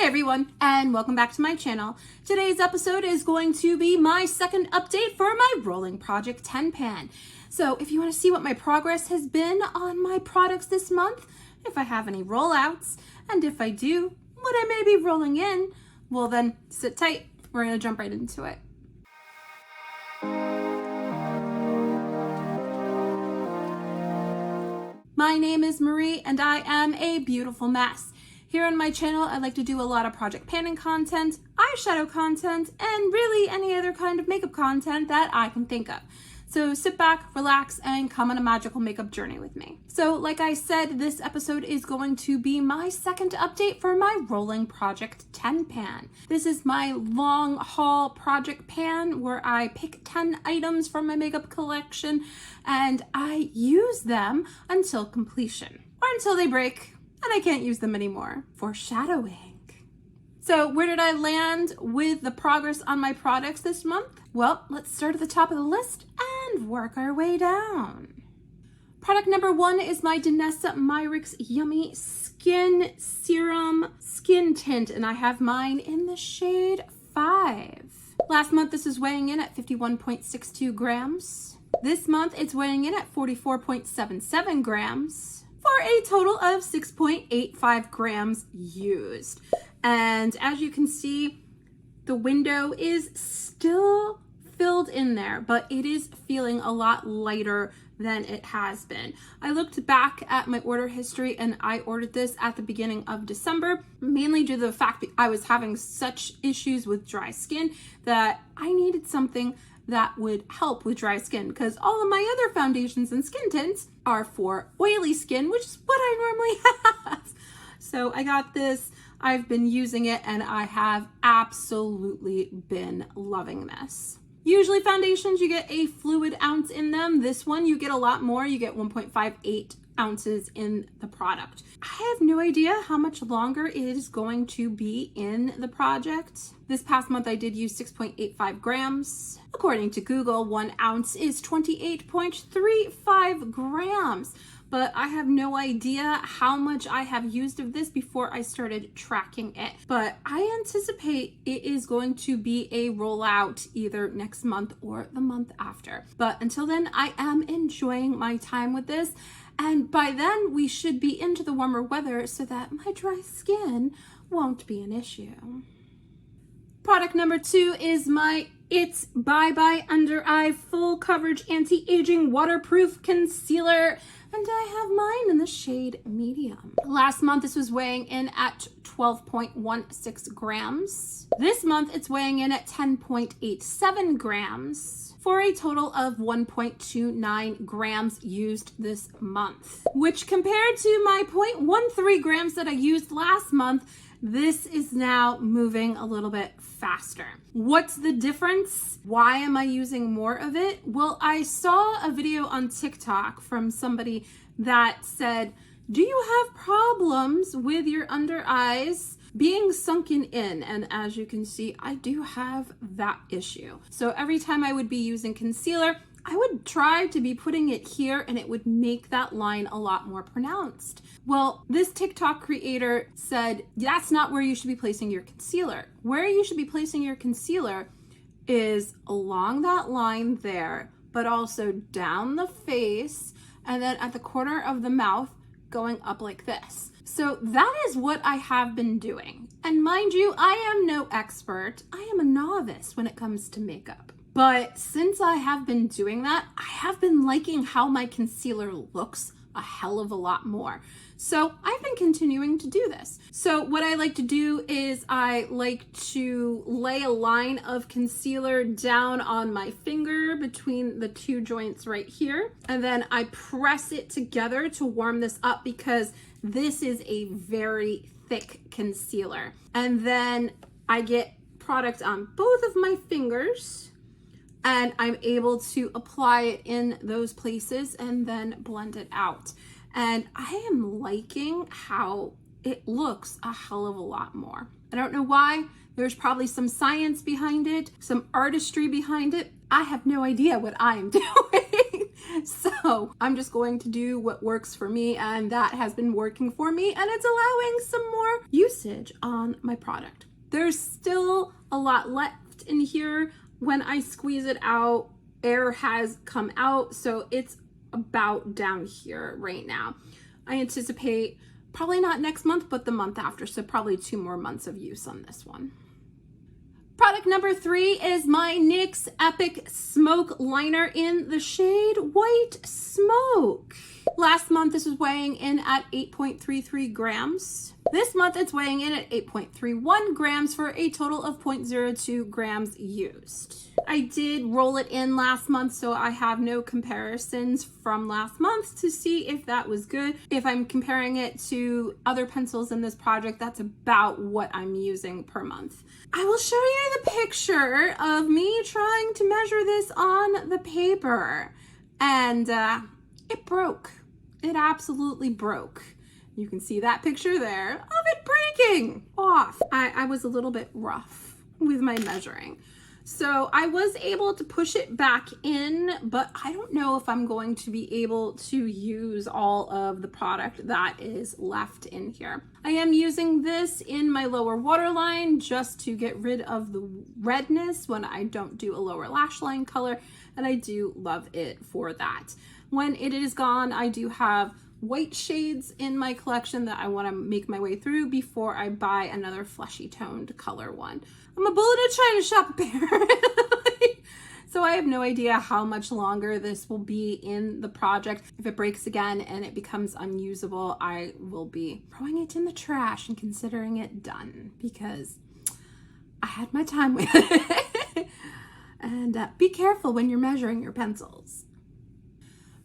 everyone, and welcome back to my channel. Today's episode is going to be my second update for my Rolling Project 10 pan. So if you want to see what my progress has been on my products this month, if I have any rollouts, and if I do, what I may be rolling in, well then sit tight, we're going to jump right into it. My name is Marie and I am a beautiful mess. Here on my channel, I like to do a lot of project panning content, eyeshadow content, and really any other kind of makeup content that I can think of. So sit back, relax, and come on a magical makeup journey with me. So like I said, this episode is going to be my second update for my Rolling Project 10 pan. This is my long haul project pan where I pick 10 items from my makeup collection and I use them until completion or until they break and I can't use them anymore. Foreshadowing. So where did I land with the progress on my products this month? Well, let's start at the top of the list and work our way down. Product number 1 is my Danessa Myricks Yummy Skin Serum Skin Tint, and I have mine in the shade 5. Last month, this is weighing in at 51.62 grams. This month, it's weighing in at 44.77 grams. For a total of 6.85 grams used. And as you can see, the window is still filled in there, but it is feeling a lot lighter than it has been. I looked back at my order history and I ordered this at the beginning of December, mainly due to the fact that I was having such issues with dry skin that I needed something that would help with dry skin because all of my other foundations and skin tints are for oily skin, which is what I normally have. So I got this, I've been using it, and I have absolutely been loving this. Usually foundations, you get a fluid ounce in them. This one, you get a lot more. You get 1.58 ounces in the product. I have no idea how much longer it is going to be in the project. This past month, I did use 6.85 grams. According to Google, 1 ounce is 28.35 grams. But I have no idea how much I have used of this before I started tracking it. But I anticipate it is going to be a rollout either next month or the month after. But until then, I am enjoying my time with this. And by then, we should be into the warmer weather so that my dry skin won't be an issue. Product number 2 is my It's Bye Bye Under Eye Full Coverage Anti-Aging Waterproof Concealer. And I have mine in the shade medium. Last month, this was weighing in at 12.16 grams. This month, it's weighing in at 10.87 grams for a total of 1.29 grams used this month, which compared to my 0.13 grams that I used last month, this is now moving a little bit faster. What's the difference? Why am I using more of it? Well, I saw a video on TikTok from somebody that said, do you have problems with your under eyes being sunken in? And as you can see, I do have that issue. So every time I would be using concealer, I would try to be putting it here and it would make that line a lot more pronounced. Well, this TikTok creator said that's not where you should be placing your concealer. Where you should be placing your concealer is along that line there, but also down the face and then at the corner of the mouth going up like this. So that is what I have been doing. And mind you, I am no expert. I am a novice when it comes to makeup. But since I have been doing that, I have been liking how my concealer looks a hell of a lot more. So I've been continuing to do this. So what I like to do is I like to lay a line of concealer down on my finger between the 2 joints right here. And then I press it together to warm this up because this is a very thick concealer. And then I get product on both of my fingers and I'm able to apply it in those places and then blend it out. And I am liking how it looks a hell of a lot more. I don't know why. There's probably some science behind it, some artistry behind it. I have no idea what I'm doing. So I'm just going to do what works for me, and that has been working for me, and it's allowing some more usage on my product. There's still a lot left in here. When I squeeze it out, air has come out, so it's about down here right now. I anticipate probably not next month, but the month after, so probably 2 more months of use on this one. Product number 3 is my NYX Epic Smoke Liner in the shade White Smoke. Last month, this was weighing in at 8.33 grams. This month, it's weighing in at 8.31 grams for a total of 0.02 grams used. I did roll it in last month, so I have no comparisons from last month to see if that was good. If I'm comparing it to other pencils in this project, that's about what I'm using per month. I will show you the picture of me trying to measure this on the paper, and it broke. It absolutely broke. You can see that picture there of it breaking off. I was a little bit rough with my measuring. So I was able to push it back in, but I don't know if I'm going to be able to use all of the product that is left in here. I am using this in my lower waterline just to get rid of the redness when I don't do a lower lash line color, and I do love it for that. When it is gone, I do have white shades in my collection that I want to make my way through before I buy another fleshy toned color one. I'm a bull in a china shop apparently. So I have no idea how much longer this will be in the project. If it breaks again and it becomes unusable, I will be throwing it in the trash and considering it done because I had my time with it. And be careful when you're measuring your pencils.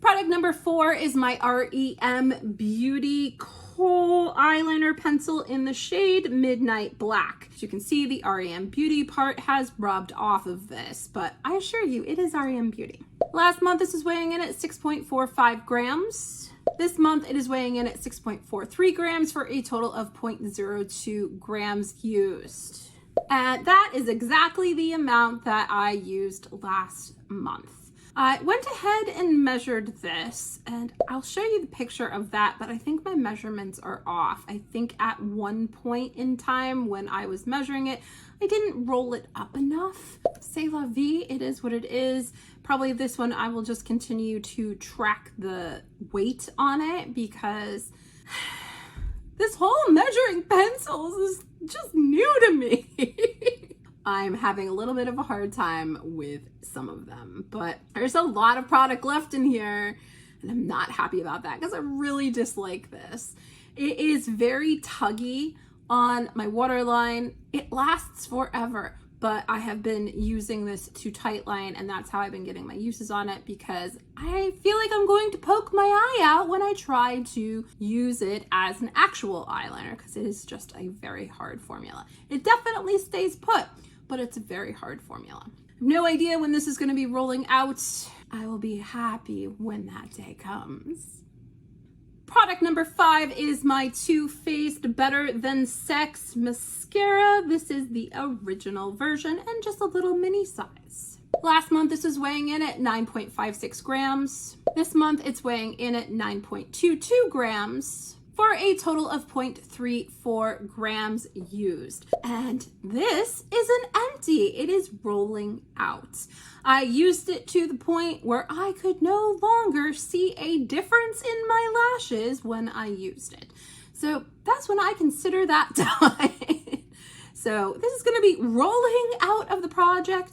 Product number 4 is my REM Beauty Kohl eyeliner pencil in the shade Midnight Black. As you can see, the REM Beauty part has rubbed off of this, but I assure you, it is REM Beauty. Last month, this was weighing in at 6.45 grams. This month, it is weighing in at 6.43 grams for a total of 0.02 grams used. And that is exactly the amount that I used last month. I went ahead and measured this, and I'll show you the picture of that, but I think my measurements are off. I think at one point in time when I was measuring it, I didn't roll it up enough. C'est la vie, it is what it is. Probably this one I will just continue to track the weight on it because this whole measuring pencils is just new to me. I'm having a little bit of a hard time with some of them, but there's a lot of product left in here, and I'm not happy about that because I really dislike this. It is very tuggy on my waterline. It lasts forever, but I have been using this to tightline, and that's how I've been getting my uses on it because I feel like I'm going to poke my eye out when I try to use it as an actual eyeliner because it is just a very hard formula. It definitely stays put, but it's a very hard formula. I have no idea when this is going to be rolling out. I will be happy when that day comes. Product number 5 is my Too Faced Better Than Sex mascara. This is the original version and just a little mini size. Last month, this was weighing in at 9.56 grams. This month, it's weighing in at 9.22 grams. For a total of 0.34 grams used. And this isn't empty, it is rolling out. I used it to the point where I could no longer see a difference in my lashes when I used it. So that's when I consider that done. So this is gonna be rolling out of the project.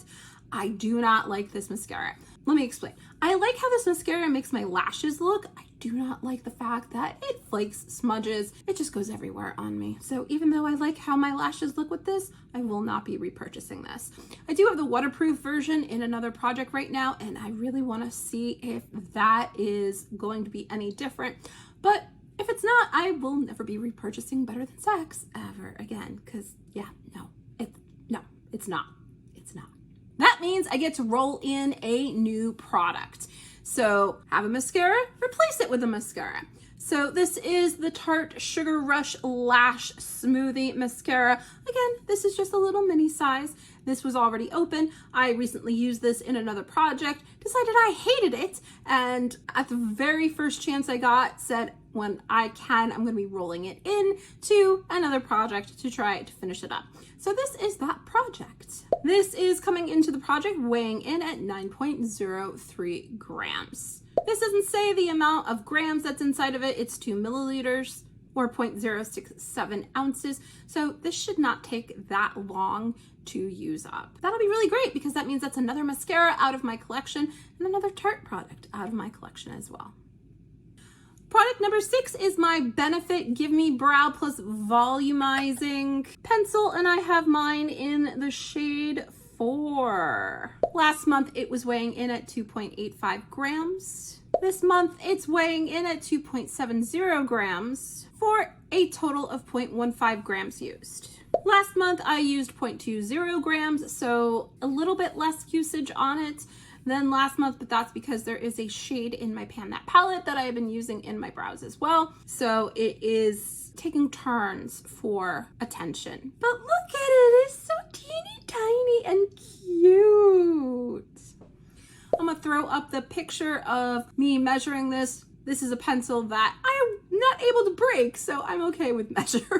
I do not like this mascara. Let me explain. I like how this mascara makes my lashes look. I do not like the fact that it flakes, smudges, it just goes everywhere on me. So even though I like how my lashes look with this, I will not be repurchasing this. I do have the waterproof version in another project right now, and I really want to see if that is going to be any different. But if it's not, I will never be repurchasing Better Than Sex ever again, because yeah, it's not. That means I get to roll in a new product. So have a mascara, replace it with a mascara. So this is the Tarte Sugar Rush Lash Smoothie Mascara. Again, this is just a little mini size. This was already open. I recently used this in another project, decided I hated it, and at the very first chance I got, said when I can, I'm going to be rolling it into another project to try to finish it up. So this is that project. This is coming into the project weighing in at 9.03 grams. This doesn't say the amount of grams that's inside of it. It's 2 milliliters or 0.067 ounces. So this should not take that long to use up. That'll be really great because that means that's another mascara out of my collection and another Tarte product out of my collection as well. Product number 6 is my Benefit Give Me Brow Plus Volumizing Pencil, and I have mine in the shade 4. Last month it was weighing in at 2.85 grams. This month it's weighing in at 2.70 grams for a total of 0.15 grams used. Last month I used 0.20 grams, so a little bit less usage on it than last month, but that's because there is a shade in my Pan That palette that I have been using in my brows as well. So it is taking turns for attention. But look at it, it's so teeny tiny and cute. I'm gonna throw up the picture of me measuring this. This is a pencil that I'm not able to break, so I'm okay with measuring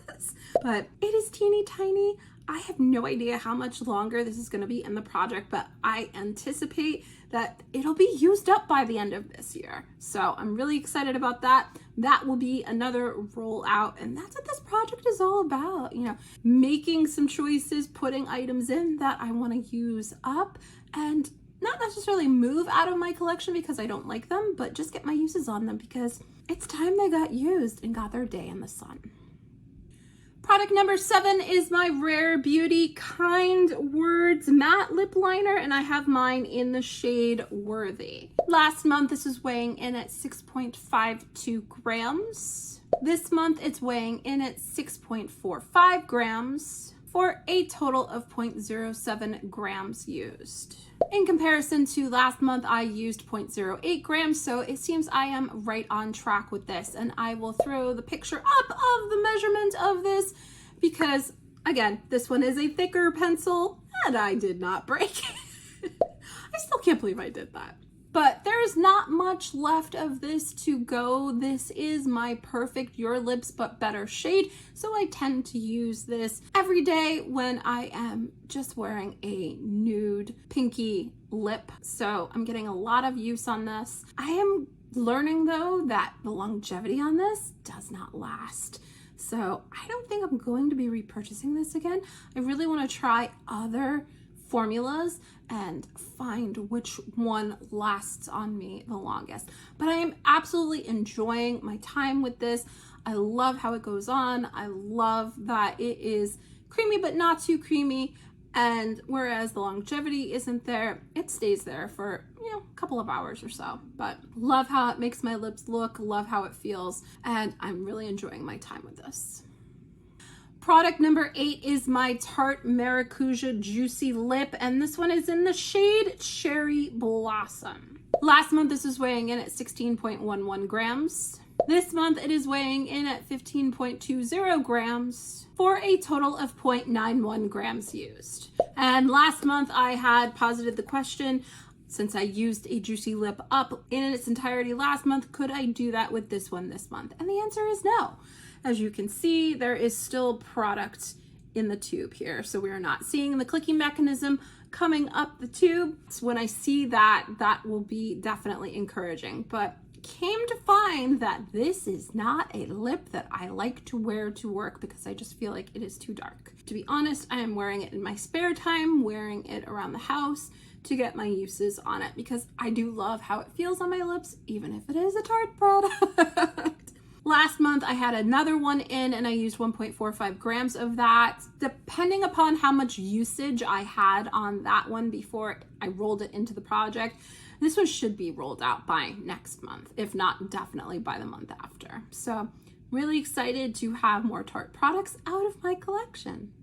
this. But it is teeny tiny. I have no idea how much longer this is going to be in the project, but I anticipate that it'll be used up by the end of this year. So I'm really excited about that. That will be another rollout, and that's what this project is all about. You know, making some choices, putting items in that I want to use up, and not necessarily move out of my collection because I don't like them, but just get my uses on them because it's time they got used and got their day in the sun. Product number 7 is my Rare Beauty Kind Words Matte Lip Liner, and I have mine in the shade Worthy. Last month, this was weighing in at 6.52 grams. This month, it's weighing in at 6.45 grams for a total of 0.07 grams used. In comparison to last month, I used 0.08 grams, so it seems I am right on track with this. And I will throw the picture up of the measurement of this because, again, this one is a thicker pencil and I did not break it. I still can't believe I did that. But there's not much left of this to go. This is my perfect Your Lips But Better shade, so I tend to use this every day when I am just wearing a nude pinky lip. So I'm getting a lot of use on this. I am learning though that the longevity on this does not last. So I don't think I'm going to be repurchasing this again. I really want to try other formulas and find which one lasts on me the longest. But I am absolutely enjoying my time with this. I love how it goes on. I love that it is creamy but not too creamy, and whereas the longevity isn't there, it stays there for, you know, a couple of hours or so. But love how it makes my lips look, love how it feels, and I'm really enjoying my time with this. Product number 8 is my Tarte Maracuja Juicy Lip, and this one is in the shade Cherry Blossom. Last month this was weighing in at 16.11 grams. This month it is weighing in at 15.20 grams for a total of 0.91 grams used. And last month I had posited the question, since I used a Juicy Lip up in its entirety last month, could I do that with this one this month? And the answer is no. As you can see, there is still product in the tube here. So we are not seeing the clicking mechanism coming up the tube. So when I see that, that will be definitely encouraging. But came to find that this is not a lip that I like to wear to work because I just feel like it is too dark. To be honest, I am wearing it in my spare time, wearing it around the house to get my uses on it because I do love how it feels on my lips, even if it is a Tarte product. Last month I had another one in and I used 1.45 grams of that. Depending upon how much usage I had on that one before I rolled it into the project, this one should be rolled out by next month, if not definitely by the month after. So really excited to have more Tarte products out of my collection.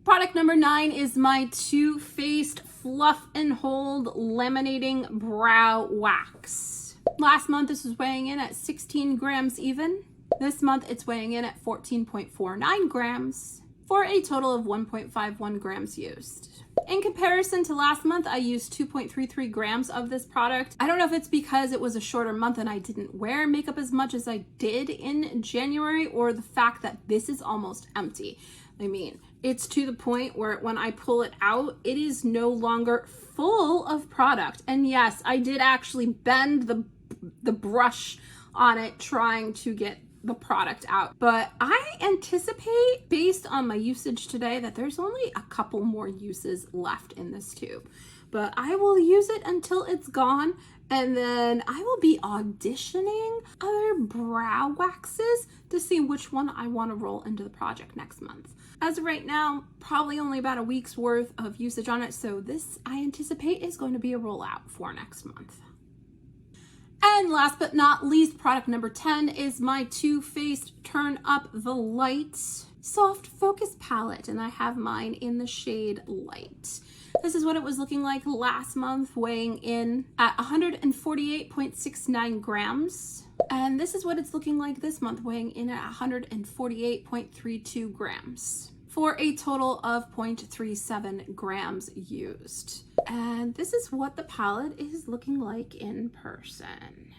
Product number 9 is my Too Faced Fluff and Hold Laminating Brow Wax. Last month, this was weighing in at 16 grams even. This month, it's weighing in at 14.49 grams for a total of 1.51 grams used. In comparison to last month, I used 2.33 grams of this product. I don't know if it's because it was a shorter month and I didn't wear makeup as much as I did in January, or the fact that this is almost empty. I mean, it's to the point where when I pull it out, it is no longer full of product. And yes, I did actually bend the brush on it trying to get the product out, but I anticipate, based on my usage today, that there's only a couple more uses left in this tube. But I will use it until it's gone, and then I will be auditioning other brow waxes to see which one I want to roll into the project next month. As of right now, probably only about a week's worth of usage on it, so this I anticipate is going to be a rollout for next month. And last but not least, product number 10 is my Too Faced Turn Up the Light Soft Focus Palette, and I have mine in the shade Light. This is what it was looking like last month, weighing in at 148.69 grams. And this is what it's looking like this month, weighing in at 148.32 grams. For a total of 0.37 grams used. And this is what the palette is looking like in person.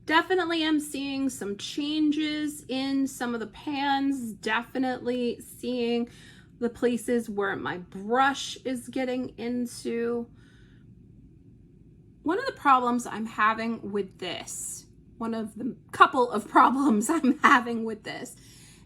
Definitely am seeing some changes in some of the pans, definitely seeing the places where my brush is getting into. One of the problems I'm having with this, one of the couple of problems I'm having with this,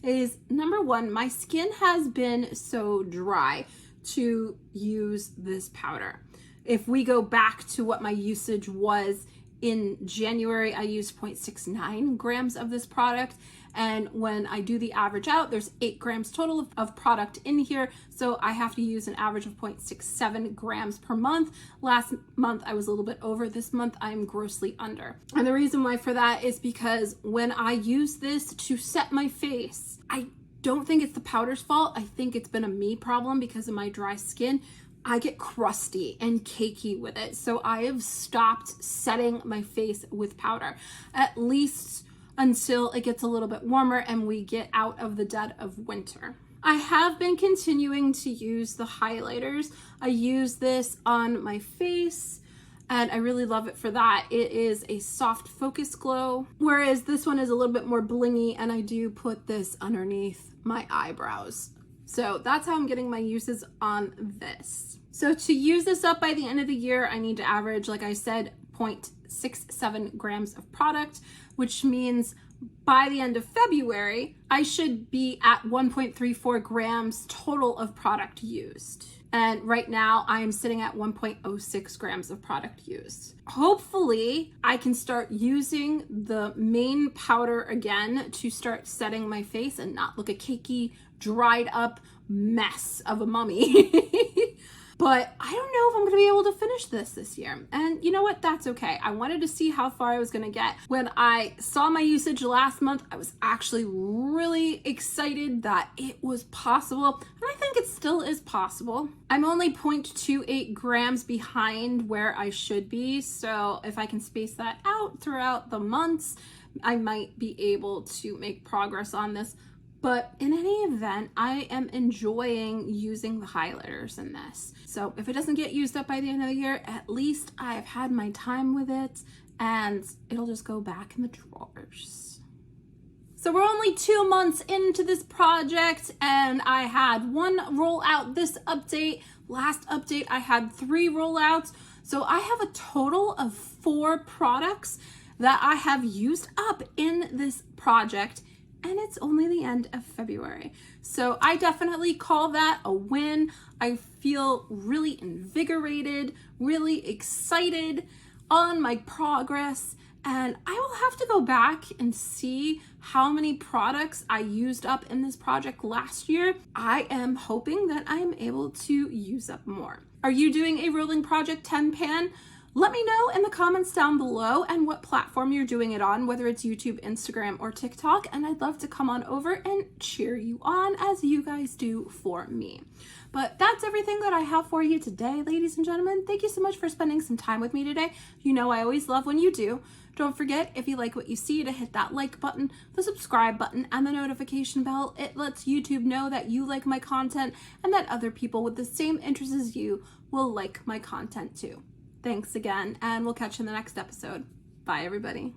is number one, my skin has been so dry to use this powder. If we go back to what my usage was in January, I used 0.69 grams of this product. And when I do the average out, there's 8 grams total of product in here. So I have to use an average of 0.67 grams per month. Last month, I was a little bit over. This month, I'm grossly under. And the reason why for that is because when I use this to set my face, I don't think it's the powder's fault. I think it's been a me problem because of my dry skin. I get crusty and cakey with it. So I have stopped setting my face with powder, at least until it gets a little bit warmer and we get out of the dead of winter. I have been continuing to use the highlighters. I use this on my face and I really love it for that. It is a soft focus glow, whereas this one is a little bit more blingy, and I do put this underneath my eyebrows. So that's how I'm getting my uses on this. So to use this up by the end of the year, I need to average, like I said, 0.67 grams of product, which means by the end of February, I should be at 1.34 grams total of product used. And right now I am sitting at 1.06 grams of product used. Hopefully I can start using the main powder again to start setting my face and not look a cakey, dried up mess of a mummy. But I don't know if I'm going to be able to finish this year. And you know what? That's okay. I wanted to see how far I was going to get. When I saw my usage last month, I was actually really excited that it was possible. And I think it still is possible. I'm only 0.28 grams behind where I should be. So if I can space that out throughout the months, I might be able to make progress on this. But in any event, I am enjoying using the highlighters in this. So if it doesn't get used up by the end of the year, at least I've had my time with it and it'll just go back in the drawers. So we're only 2 months into this project and I had 1 rollout this update. Last update, I had 3 rollouts. So I have a total of 4 products that I have used up in this project. And it's only the end of February. So I definitely call that a win. I feel really invigorated, really excited on my progress. And I will have to go back and see how many products I used up in this project last year. I am hoping that I am able to use up more. Are you doing a rolling project 10 pan? Let me know in the comments down below and what platform you're doing it on, whether it's YouTube, Instagram, or TikTok, and I'd love to come on over and cheer you on as you guys do for me. But that's everything that I have for you today, ladies and gentlemen. Thank you so much for spending some time with me today. You know I always love when you do. Don't forget, if you like what you see, to hit that like button, the subscribe button, and the notification bell. It lets YouTube know that you like my content and that other people with the same interests as you will like my content too. Thanks again, and we'll catch you in the next episode. Bye, everybody.